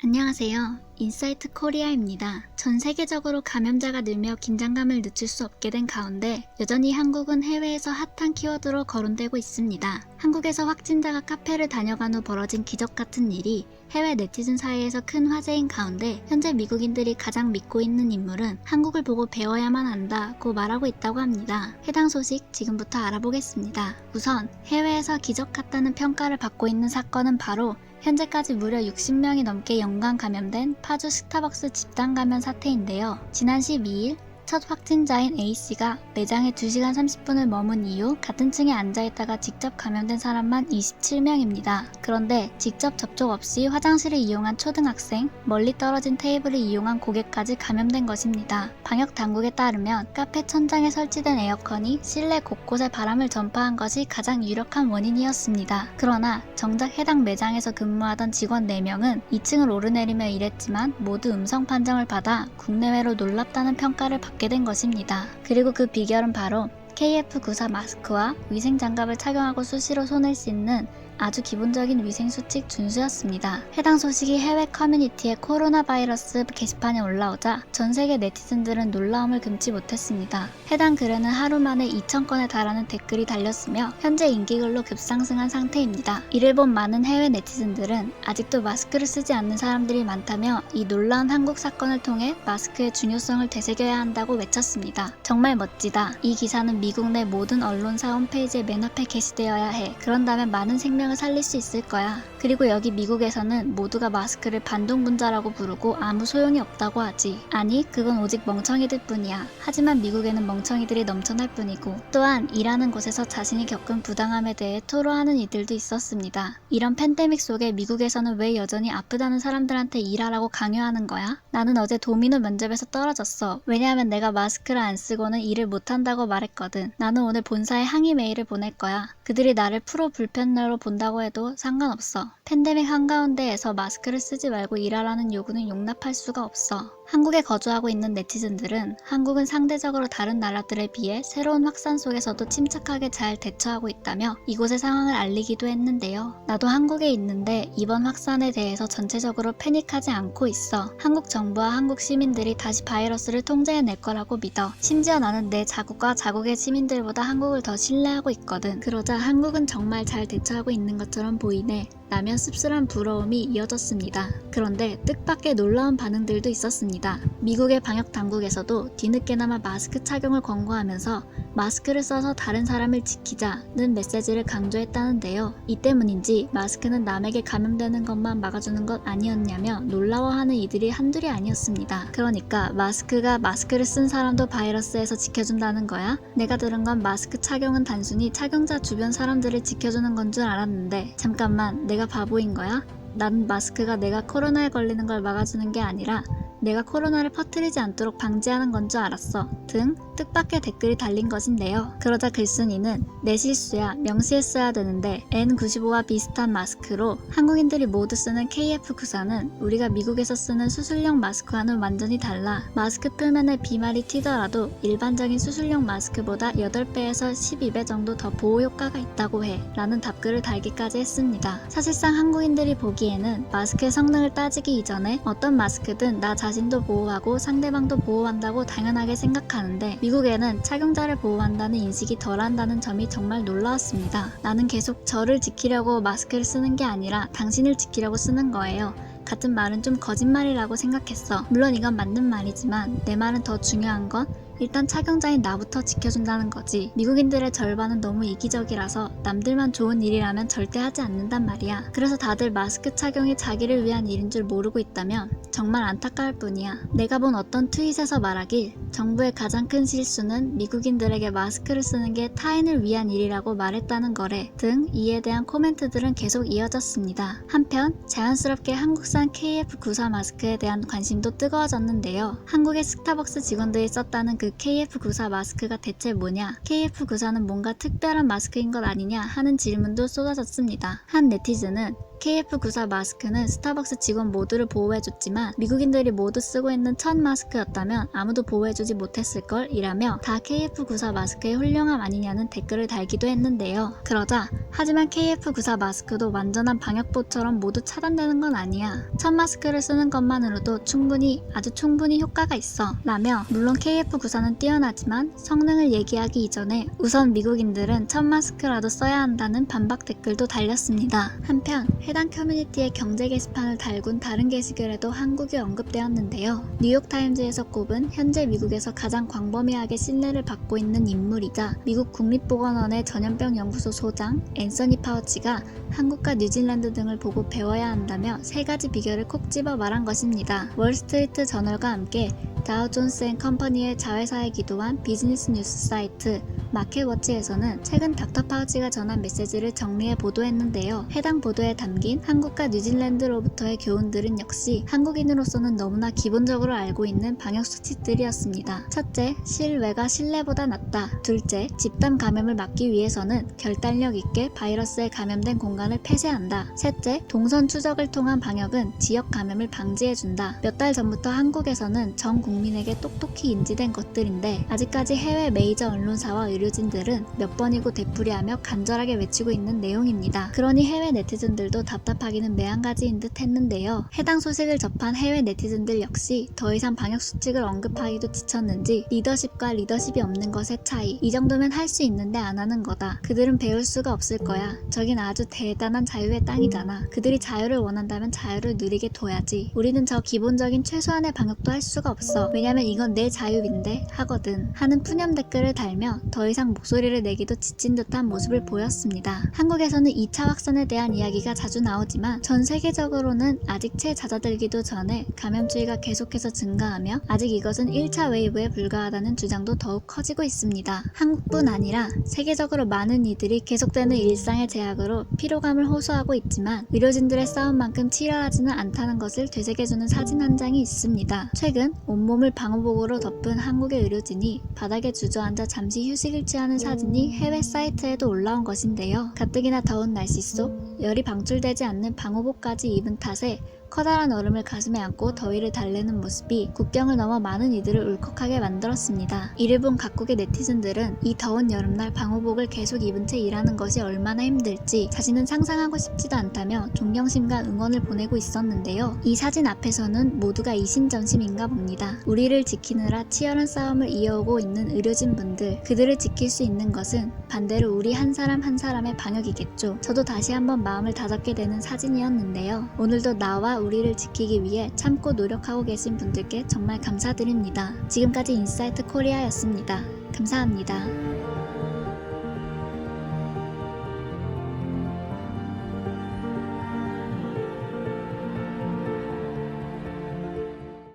안녕하세요. 인사이트 코리아입니다. 전 세계적으로 감염자가 늘며 긴장감을 늦출 수 없게 된 가운데 여전히 한국은 해외에서 핫한 키워드로 거론되고 있습니다. 한국에서 확진자가 카페를 다녀간 후 벌어진 기적 같은 일이 해외 네티즌 사이에서 큰 화제인 가운데 현재 미국인들이 가장 믿고 있는 인물은 한국을 보고 배워야만 한다고 말하고 있다고 합니다. 해당 소식 지금부터 알아보겠습니다. 우선 해외에서 기적 같다는 평가를 받고 있는 사건은 바로 현재까지 무려 60명이 넘게 연관 감염된 파주 스타벅스 집단 감염 사태인데요. 지난 12일 첫 확진자인 A씨가 매장에 2시간 30분을 머문 이후 같은 층에 앉아있다가 직접 감염된 사람만 27명입니다. 그런데 직접 접촉 없이 화장실을 이용한 초등학생, 멀리 떨어진 테이블을 이용한 고객까지 감염된 것입니다. 방역 당국에 따르면 카페 천장에 설치된 에어컨이 실내 곳곳에 바람을 전파한 것이 가장 유력한 원인이었습니다. 그러나 정작 해당 매장에서 근무하던 직원 4명은 2층을 오르내리며 일했지만 모두 음성 판정을 받아 국내외로 놀랍다는 평가를 받게 된 것입니다. 그리고 그 비결은 바로 KF94 마스크와 위생장갑을 착용하고 수시로 손을 씻는 아주 기본적인 위생수칙 준수였습니다. 해당 소식이 해외 커뮤니티의 코로나 바이러스 게시판에 올라오자 전세계 네티즌들은 놀라움을 금치 못했습니다. 해당 글에는 하루 만에 2,000건에 달하는 댓글이 달렸으며 현재 인기글로 급상승한 상태입니다. 이를 본 많은 해외 네티즌들은 아직도 마스크를 쓰지 않는 사람들이 많다며 이 놀라운 한국 사건을 통해 마스크의 중요성을 되새겨야 한다고 외쳤습니다. 정말 멋지다. 이 기사는 미국 내 모든 언론사 홈페이지에 맨 앞에 게시되어야 해. 그런다면 많은 생명을 살릴 수 있을 거야. 그리고 여기 미국에서는 모두가 마스크를 반동분자라고 부르고 아무 소용이 없다고 하지. 아니, 그건 오직 멍청이들 뿐이야. 하지만 미국에는 멍청이들이 넘쳐날 뿐이고 또한 일하는 곳에서 자신이 겪은 부당함에 대해 토로하는 이들도 있었습니다. 이런 팬데믹 속에 미국에서는 왜 여전히 아프다는 사람들한테 일하라고 강요하는 거야? 나는 어제 도미노 면접에서 떨어졌어. 왜냐하면 내가 마스크를 안 쓰고는 일을 못한다고 말했거든. 나는 오늘 본사에 항의 메일을 보낼 거야. 그들이 나를 프로 불편러로 본다고 해도 상관없어. 팬데믹 한가운데에서 마스크를 쓰지 말고 일하라는 요구는 용납할 수가 없어. 한국에 거주하고 있는 네티즌들은 한국은 상대적으로 다른 나라들에 비해 새로운 확산 속에서도 침착하게 잘 대처하고 있다며 이곳의 상황을 알리기도 했는데요. 나도 한국에 있는데 이번 확산에 대해서 전체적으로 패닉하지 않고 있어. 한국 정부와 한국 시민들이 다시 바이러스를 통제해낼 거라고 믿어. 심지어 나는 내 자국과 자국의 시민들보다 한국을 더 신뢰하고 있거든. 그러자 한국은 정말 잘 대처하고 있는 것처럼 보이네. 라며 씁쓸한 부러움이 이어졌습니다. 그런데 뜻밖의 놀라운 반응들도 있었습니다. 미국의 방역 당국에서도 뒤늦게나마 마스크 착용을 권고하면서 마스크를 써서 다른 사람을 지키자는 메시지를 강조했다는데요. 이 때문인지 마스크는 남에게 감염되는 것만 막아주는 것 아니었냐며 놀라워하는 이들이 한둘이 아니었습니다. 그러니까 마스크가 마스크를 쓴 사람도 바이러스에서 지켜준다는 거야? 내가 들은 건 마스크 착용은 단순히 착용자 주변 사람들을 지켜주는 건 줄 알았는데 잠깐만, 내가 바보인 거야? 나는 마스크가 내가 코로나에 걸리는 걸 막아주는 게 아니라 내가 코로나를 퍼뜨리지 않도록 방지하는 건 줄 알았어 등 뜻밖의 댓글이 달린 것인데요. 그러자 글쓴이는 내 실수야, 명시했어야 되는데 N95와 비슷한 마스크로 한국인들이 모두 쓰는 KF94는 우리가 미국에서 쓰는 수술용 마스크와는 완전히 달라. 마스크 표면에 비말이 튀더라도 일반적인 수술용 마스크보다 8배에서 12배 정도 더 보호 효과가 있다고 해 라는 답글을 달기까지 했습니다. 사실상 한국인들이 보기에는 마스크의 성능을 따지기 이전에 어떤 마스크든 나 자신도 보호하고 상대방도 보호한다고 당연하게 생각하는데 미국에는 착용자를 보호한다는 인식이 덜한다는 점이 정말 놀라웠습니다. 나는 계속 저를 지키려고 마스크를 쓰는 게 아니라 당신을 지키려고 쓰는 거예요. 같은 말은 좀 거짓말이라고 생각했어. 물론 이건 맞는 말이지만 내 말은 더 중요한 건 일단 착용자인 나부터 지켜준다는 거지. 미국인들의 절반은 너무 이기적이라서 남들만 좋은 일이라면 절대 하지 않는단 말이야. 그래서 다들 마스크 착용이 자기를 위한 일인 줄 모르고 있다면 정말 안타까울 뿐이야. 내가 본 어떤 트윗에서 말하길 정부의 가장 큰 실수는 미국인들에게 마스크를 쓰는 게 타인을 위한 일이라고 말했다는 거래 등 이에 대한 코멘트들은 계속 이어졌습니다. 한편 자연스럽게 한국산 KF94 마스크에 대한 관심도 뜨거워졌는데요. 한국의 스타벅스 직원들이 썼다는 그 KF94 마스크가 대체 뭐냐? KF94는 뭔가 특별한 마스크인 것 아니냐 하는 질문도 쏟아졌습니다. 한 네티즌은 KF94 마스크는 스타벅스 직원 모두를 보호해줬지만 미국인들이 모두 쓰고 있는 첫 마스크였다면 아무도 보호해주지 못했을걸 이라며 다 KF94 마스크의 훌륭함 아니냐는 댓글을 달기도 했는데요. 그러자 하지만 KF94 마스크도 완전한 방역보처럼 모두 차단되는 건 아니야. 첫 마스크를 쓰는 것만으로도 아주 충분히 효과가 있어 라며 물론 KF94는 뛰어나지만 성능을 얘기하기 이전에 우선 미국인들은 첫 마스크라도 써야 한다는 반박 댓글도 달렸습니다. 한편 해당 커뮤니티의 경제 게시판을 달군 다른 게시글에도 한국이 언급되었는데요. 뉴욕타임즈에서 꼽은 현재 미국에서 가장 광범위하게 신뢰를 받고 있는 인물이자 미국 국립보건원의 전염병 연구소 소장 앤서니 파우치가 한국과 뉴질랜드 등을 보고 배워야 한다며 3가지 비결을 콕 집어 말한 것입니다. 월스트리트 저널과 함께 다우존스앤컴퍼니의 자회사에 기도한 비즈니스 뉴스 사이트 마켓워치에서는 최근 닥터 파우치가 전한 메시지를 정리해 보도했는데요. 해당 보도에 담긴 한국과 뉴질랜드로부터의 교훈들은 역시 한국인으로서는 너무나 기본적으로 알고 있는 방역 수칙들이었습니다. 첫째, 실외가 실내보다 낫다. 둘째, 집단 감염을 막기 위해서는 결단력 있게 바이러스에 감염된 공간을 폐쇄한다. 셋째, 동선 추적을 통한 방역은 지역 감염을 방지해준다. 몇 달 전부터 한국에서는 전 국민에게 똑똑히 인지된 것들인데 아직까지 해외 메이저 언론사와 의료진들은 몇 번이고 되풀이하며 간절하게 외치고 있는 내용입니다. 그러니 해외 네티즌들도 답답하기는 매한가지인 듯 했는데요. 해당 소식을 접한 해외 네티즌들 역시 더 이상 방역 수칙을 언급하기도 지쳤는지 리더십과 리더십이 없는 것의 차이, 이 정도면 할 수 있는데 안 하는 거다. 그들은 배울 수가 없을 거야. 저긴 아주 대단한 자유의 땅이잖아. 그들이 자유를 원한다면 자유를 누리게 둬야지. 우리는 저 기본적인 최소한의 방역도 할 수가 없어. 왜냐면 이건 내 자유인데 하거든 하는 푸념 댓글을 달며 더 이상 목소리를 내기도 지친 듯한 모습을 보였습니다. 한국에서는 2차 확산에 대한 이야기가 자주 나오지만 전 세계적으로는 아직 채 잦아들기도 전에 감염주의가 계속해서 증가하며 아직 이것은 1차 웨이브에 불과하다는 주장도 더욱 커지고 있습니다. 한국뿐 아니라 세계적으로 많은 이들이 계속되는 일상의 제약으로 피로감을 호소하고 있지만 의료진들의 싸움만큼 치열하지는 않다는 것을 되새겨주는 사진 한 장이 있습니다. 최근 온몸을 방호복으로 덮은 한국의 의료진이 바닥에 주저앉아 잠시 휴식을 취하는 사진이 해외 사이트에도 올라온 것인데요. 가뜩이나 더운 날씨 속 열이 방출되지 않는 방호복까지 입은 탓에 커다란 얼음을 가슴에 안고 더위를 달래는 모습이 국경을 넘어 많은 이들을 울컥하게 만들었습니다. 이를 본 각국의 네티즌들은 이 더운 여름날 방호복을 계속 입은 채 일하는 것이 얼마나 힘들지 자신은 상상하고 싶지도 않다며 존경심과 응원을 보내고 있었는데요. 이 사진 앞에서는 모두가 이심전심인가 봅니다. 우리를 지키느라 치열한 싸움을 이어오고 있는 의료진분들, 그들을 지킬 수 있는 것은 반대로 우리 한 사람 한 사람의 방역이겠죠. 저도 다시 한번 마음을 다잡게 되는 사진이었는데요. 오늘도 나와 우리를 지키기 위해 참고 노력하고 계신 분들께 정말 감사드립니다. 지금까지 인사이트 코리아였습니다. 감사합니다.